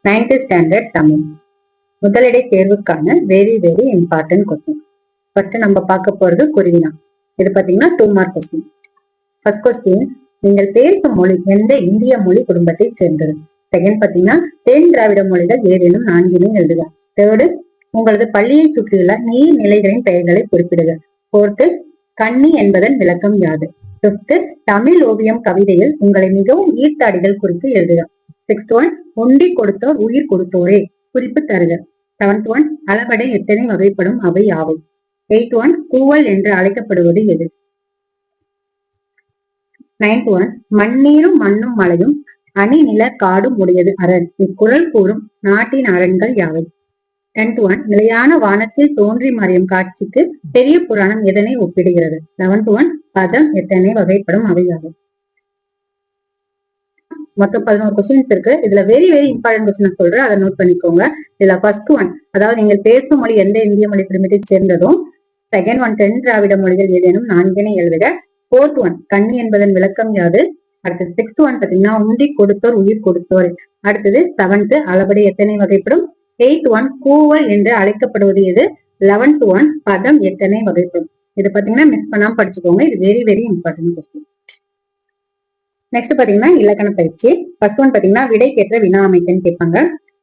9th standard Tamil முதலிடை தேர்வுக்கான very very important question. First நம்ம பார்க்க போறது குருவினா. இது பாத்தீங்கன்னா 2 மார்க் கொஸ்டின். ஃபர்ஸ்ட் கொஸ்டின், நீங்கள் பேசும் மொழி எந்த இந்திய மொழி குடும்பத்தை சேர்ந்தது? செகண்ட் பாத்தீங்கன்னா தென் திராவிட மொழிகள் ஏதேனும் 4 எழுதுக. தேர்டு, உங்களது பள்ளியை சுற்றியுள்ள நீர்நிலைகளின் பெயர்களை குறிப்பிடுக. ஃபோர்த்து, கன்னி என்பதன் விளக்கம் யாது? பிப்த், தமிழ் ஓவியம் கவிதையில் உங்களை மிகவும் ஈர்த்தாடிகள் குறித்து எழுதுக. 6th ஒன், ஒண்டி கொடுத்தோர் உயிர் கொடுத்தோரே குறிப்பு தருக. 7th ஒன், அளபடை எத்தனை வகைப்படும் அவை யாவை? 8th ஒன், கூவல் என்று அழைக்கப்படுவது எது? 9th ஒன், மண்ணீரும் மண்ணும் மலையும் அணி நில காடும் உடையது அரண் இக்குறள் கூறும் நாட்டின் அரண்கள் யாவை? 10th ஒன், நிலையான வானத்தில் தோன்றி மறையும் காட்சிக்கு பெரிய புராணம் எதனை ஒப்பிடுகிறது? 11th ஒன், பதம் எத்தனை வகைப்படும் அவை யாவை? மொத்தம் 11 கொஸ்டின்ஸ் இருக்கு. இதுல வெரி வெரி இம்பார்ட்டன்ட் கொஸ்டின் சொல்றேன், அதை நோட் பண்ணிக்கோங்க. இதுல ஃபர்ஸ்ட் ஒன், அதாவது நீங்கள் பேசும் மொழி எந்த இந்திய மொழி குடும்பத்தை சேர்ந்ததும். செகண்ட் ஒன், தென் திராவிட மொழிகள் ஏதேனும் 4 எழுதுக. 4th ஒன், கன்னி என்பதன் விளக்கம் யாது? அடுத்தது 6th ஒன் பாத்தீங்கன்னா உண்டி கொடுத்தோர் உயிர் கொடுத்தோர். அடுத்தது 7th, அளபடை எத்தனை வகைப்படும்? 8th ஒன், கூவல் என்று அழைக்கப்படுவது எது? 11th ஒன், பதம் எத்தனை வகைப்படும்? இது பாத்தீங்கன்னா மிஸ் பண்ணாம படிச்சுக்கோங்க. இது very very important question. Next பாத்தீங்கன்னா இலக்கண பயிற்சி. ஃபர்ஸ்ட் ஒன் பாத்தீங்கன்னா விடைக்கேற்ற வினா அமைக்கன்னு கேட்பாங்க.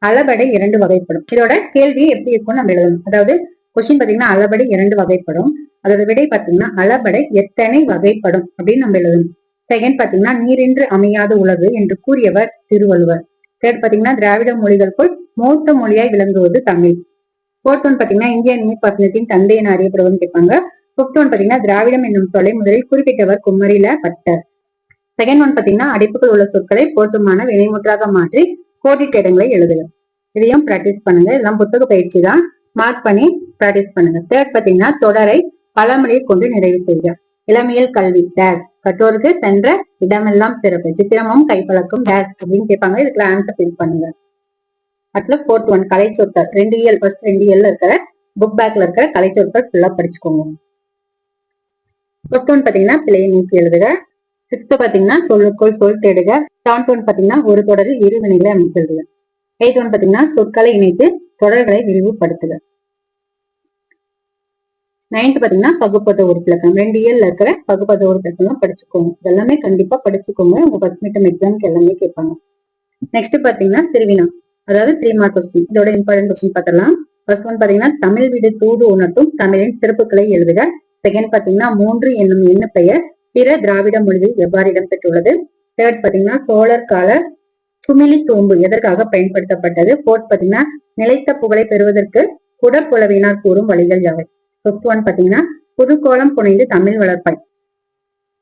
அளபடை 2 வகைப்படும். இதோட கேள்வி எப்படி இருக்கும்னு நம்ம எழுதணும். அதாவது கொஸ்டின் பாத்தீங்கன்னா அளபடை 2 வகைப்படும். அதோட விடை பாத்தீங்கன்னா அளபடை எத்தனை வகைப்படும் அப்படின்னு நம்ம எழுதணும். செகண்ட் பாத்தீங்கன்னா நீரின்று அமையாத உலகு என்று கூறியவர் திருவள்ளுவர். தேர்ட் பாத்தீங்கன்னா திராவிட மொழிகளுக்குள் மூத்த மொழியாய் விளங்குவது தமிழ். ஃபோர்த் ஒன் பாத்தீங்கன்னா இந்திய நீர்ப்பாசனத்தின் தந்தை என அறியப்படுவதுன்னு கேட்பாங்க. ஃபிஃப்த் ஒன் பாத்தீங்கன்னா திராவிடம் என்னும் சொல்லை முதலில் குறிப்பிட்டவர் குமரில பட்டர். செகண்ட் ஒன் பாத்தீங்கன்னா அடைப்புகள் உள்ள சொற்களை பொருத்தமான வினைமுற்றாக மாற்றி கோடிட்ட இடங்களை எழுதுக. இதையும் பிராக்டிஸ் பண்ணுங்க. இதெல்லாம் புத்தக பயிற்சி தான், மார்க் பண்ணி பிராக்டிஸ் பண்ணுங்க. தேர்ட் பாத்தீங்கன்னா தொடரை பழமொழியை கொண்டு நிறைவு செய்க. இளமையில் கல்வி டேஸ், கற்றோருக்கு சென்ற இடமெல்லாம் சிறப்பு, சித்திரமும் கைப்பழக்கும் டேஸ் அப்படின்னு கேட்பாங்க. இதுக்கு ஆன்சர் ஃபில் பண்ணுங்க. அடுத்த ஃபோர்த் ஒன், கலை சொற்கள் 2 இயல். ஃபர்ஸ்ட் 2 இயல்ல இருக்கிற புக் பேக்ல இருக்கிற கலை சொற்கள் ஃபுல்லா படிச்சுக்கோங்க. ஃபிஃப்த் ஒன் பாத்தீங்கன்னா பிழையை நீக்கி எழுதுக. 6th பாத்தீங்கன்னா சொல்லுக்குள் சொல் தேடுக. 7th ஒன் பாத்தீங்கன்னா ஒரு தொடரில் இரு வினைகளை அமைத்தெழுதுக. 8th ஒன் பாத்தீங்கன்னா சொற்களை இணைத்து தொடர்களை விரிவுபடுத்துக. 9th பாத்தீங்கன்னா பகுப்பத உறுப்பிலக்கம் 2 இயல்ல இருக்கிற பகுப்பத உறுப்பிலக்கம் படிச்சுக்கோங்க. இதெல்லாமே கண்டிப்பா படிச்சுக்கோங்க. உங்க ஃபர்ஸ்ட் மிட்டம் எக்ஸாம்க்கு எல்லாமே கேட்பாங்க. நெக்ஸ்ட் பாத்தீங்கன்னா திருவினா, அதாவது 3 மார்க் கொஸ்டின். இதோட இம்பார்ட்டன்ட் கொஸ்டின் பார்த்தலாம். ஃபர்ஸ்ட் ஒன் பாத்தீங்கன்னா தமிழ் வீடு தூது உணர்த்தும் தமிழின் சிறப்புகளை எழுதுக. செகண்ட் பாத்தீங்கன்னா 3 என்னும் எண்ண பெயர் பிற திராவிட மொழிகள் எவ்வாறு இடம்பெற்றுள்ளது? தேர்ட் பாத்தீங்கன்னா சோழர் கால குமிழி தோம்பு எதற்காக பயன்படுத்தப்பட்டது? ஃபோர்த் பாத்தீங்கன்னா நிலைத்த புகழை பெறுவதற்கு குடப்புலவினார் கூறும் வழிகள் யாவை? ஃபிஃப்த் ஒன் பாத்தீங்கன்னா புதுக்கோலம் புனைந்து தமிழ் வளர்ப்பாய்,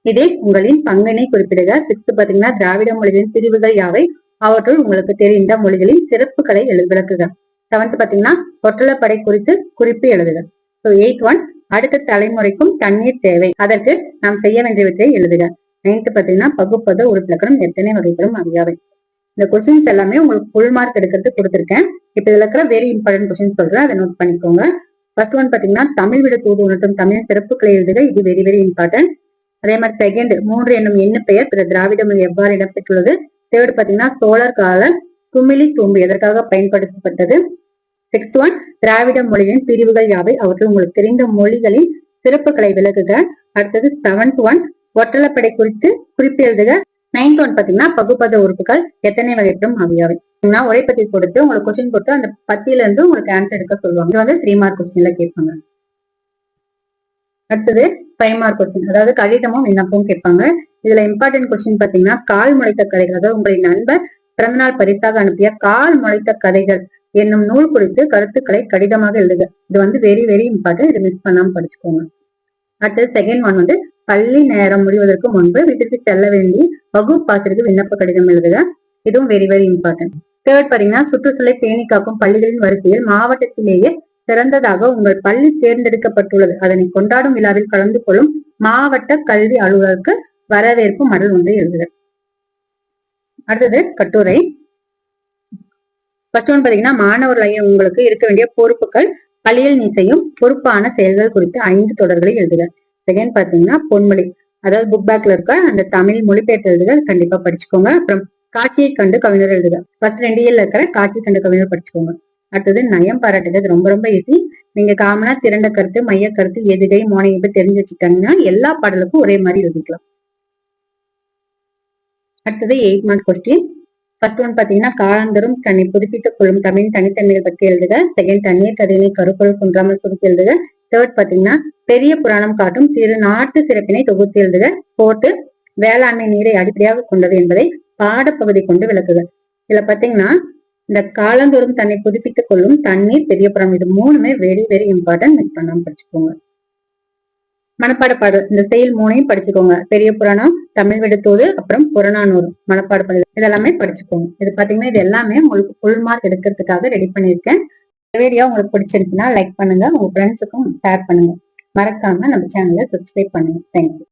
இதில் உங்களின் பங்கினை குறிப்பிடுக. 6th பாத்தீங்கன்னா திராவிட மொழிகளின் பிரிவுகள் யாவை? அவற்றுள் உங்களுக்கு தெரிந்த மொழிகளின் சிறப்புகளை விளக்குக. 7th பாத்தீங்கன்னா ஒற்றளப்படை குறித்து குறிப்பு எழுதுக. 8th ஒன், அடுத்த தலைமுறைக்கும் தண்ணீர் தேவை, அதற்கு நாம் செய்ய வேண்டியவற்றை எழுதுக. 9th பாத்தீங்கன்னா பகுப்பத உறுப்பிலக்கணம் எத்தனை வகைப்படும் அறியாவை. இந்த கொஸ்டின்ஸ் எல்லாமே உங்களுக்கு ஃபுல் மார்க் எடுக்கிறது கொடுத்திருக்கேன். இப்ப இதுல இருக்கிற வெரி இம்பார்ட்டன்ட் கொஸ்டின் சொல்றேன், அதை நோட் பண்ணிக்கோங்க. ஃபர்ஸ்ட் ஒன் பாத்தீங்கன்னா தமிழ் விட தூது உணர்த்தும் தமிழின் சிறப்புகளை எழுதுக. இது வெரி வெரி இம்பார்ட்டன்ட். அதே மாதிரி செகண்ட் 3 என்னும் எண்ணு பெயர் பிற திராவிட மொழி எவ்வாறு இடம்பெற்றுள்ளது? தேர்ட் பாத்தீங்கன்னா சோழர் கால குமிழி தூம்பு எதற்காக பயன்படுத்தப்பட்டது? 6th ஒன், திராவிட மொழியின் பிரிவுகள் யாவை? அவற்றில் உங்களுக்கு தெரிந்த மொழிகளின் சிறப்புகளை விளக்குக. அடுத்தது 7th ஒன், ஒற்றளப்படை குறித்து குறிப்பு எழுதுக. 9th ஒன் பாத்தீங்கன்னா பகுப்பத உறுப்புகள் எத்தனை வகைப்படும் அவையாவை. உரைப்பத்தி கொடுத்து உங்களுக்கு கொஸ்டின் போட்டு அந்த பத்தியில இருந்து உங்களுக்கு ஆன்சர் எடுக்க சொல்லுவாங்க. இது வந்து 3 மார்க் கொஸ்டின்ல கேட்பாங்க. அடுத்தது 5 மார்க் கொஸ்டின், அதாவது கடிதமும் விண்ணப்பமும் கேட்பாங்க. இதுல இம்பார்ட்டன்ட் கொஸ்டின் பாத்தீங்கன்னா கால் முளைத்த கதைகள், அதாவது உங்களின் நண்பர் பிறந்தநாள் பரிசாக அனுப்பிய கால் முளைத்த கதைகள் என்னும் நூல் குறித்து கருத்துக்களை கடிதமாக எழுதுக. இது வந்து வெரி வெரி இம்பார்ட்டன்ட். இது மிஸ் பண்ணாம படிச்சுக்கோங்க. அடுத்தது செகண்ட் ஒன் வந்து பள்ளி நேரம் முடிவதற்கு முன்பு வீட்டுக்கு செல்ல வேண்டி வகுப்பாசிற்கு விண்ணப்ப கடிதம் எழுதுக. இதுவும் வெரி வெரி இம்பார்ட்டன்ட். தேர்ட் பாத்தீங்கன்னா சுற்றுச்சூழலை பேணி காக்கும் பள்ளிகளின் வரிசையில் மாவட்டத்திலேயே சிறந்ததாக உங்கள் பள்ளி தேர்ந்தெடுக்கப்பட்டுள்ளது, அதனை கொண்டாடும் விழாவில் கலந்து கொள்ளும் மாவட்ட கல்வி அலுவலருக்கு வரவேற்பு மடல் ஒன்றை எழுதுக. அடுத்தது கட்டுரை. ஃபர்ஸ்ட் ஒன் பாத்தீங்கன்னா மாணவர்களாகிய உங்களுக்கு இருக்க வேண்டிய பொறுப்புகள், பள்ளியில் நீ செய்யும் பொறுப்பான செயல்கள் குறித்து 5 தொடர்களை எழுதுக. செகண்ட் பாத்தீங்கன்னா பொன்மொழி, அதாவது புக் பேக்ல இருக்க அந்த தமிழ் மொழிபெயர்த்து எழுதுக. கண்டிப்பா படிச்சுக்கோங்க. அப்புறம் காட்சியை கண்டு கவிஞர் எழுதுக. ஃபர்ஸ்ட் 2 இயல்ல இருக்கிற காட்சி கண்டு கவிஞர் படிச்சுக்கோங்க. அடுத்தது நயம் பாராட்டுறது ரொம்ப ரொம்ப ஈஸி. நீங்க காமனா திரண்ட கருத்து, மைய கருத்து, எதுகை, மோனையப்ப தெரிஞ்சு வச்சுட்டாங்கன்னா எல்லா பாடலுக்கும் ஒரே மாதிரி எழுதிக்கலாம். அடுத்தது 8 மார்க் கொஸ்டின். ஃபர்ஸ்ட் ஒன் பாத்தீங்கன்னா காலந்தரும் தன்னை புதுப்பித்துக் கொள்ளும் தமிழின் தனித்தன்மைகள் பற்றி எழுதுக. செகண்ட் தண்ணீர் கதையினை கருப்பொருள் குன்றாமல் சுருக்கி எழுதுக. தேர்ட் பாத்தீங்கன்னா பெரிய புராணம் காட்டும் சிறு நாட்டு சிறப்பினை தொகுத்து எழுதுக. போர்த்து வேளாண்மை நீரை அடிப்படையாக கொண்டது என்பதை பாடப்பகுதி கொண்டு விளக்குக. இதுல பாத்தீங்கன்னா இந்த காலந்தோறும் தன்னை புதுப்பித்துக் கொள்ளும் தண்ணீர் பெரிய புறம் இது மூணுமே வெரி வெரி இம்பார்ட்டன்ட். மிஸ் பண்ணாம படிச்சுக்கோங்க. மனப்பாட பாடல் இந்த செயல் 3ஐயும் படிச்சுக்கோங்க. பெரிய புராணம், தமிழ் விடுத்தோது, அப்புறம் புறநானூறு மனப்பாட பாடல் இதெல்லாமே படிச்சுக்கோங்க. இது பாத்தீங்கன்னா இது எல்லாமே உங்களுக்கு ஃபுல் மார்க் எடுக்கிறதுக்காக ரெடி பண்ணிருக்கேன். இந்த வீடியோ உங்களுக்கு பிடிச்சிருந்துச்சுன்னா லைக் பண்ணுங்க, உங்க ஃப்ரெண்ட்ஸுக்கும் ஷேர் பண்ணுங்க. மறக்காம நம்ம சேனலை சப்ஸ்கிரைப் பண்ணுங்க. தேங்க்யூ.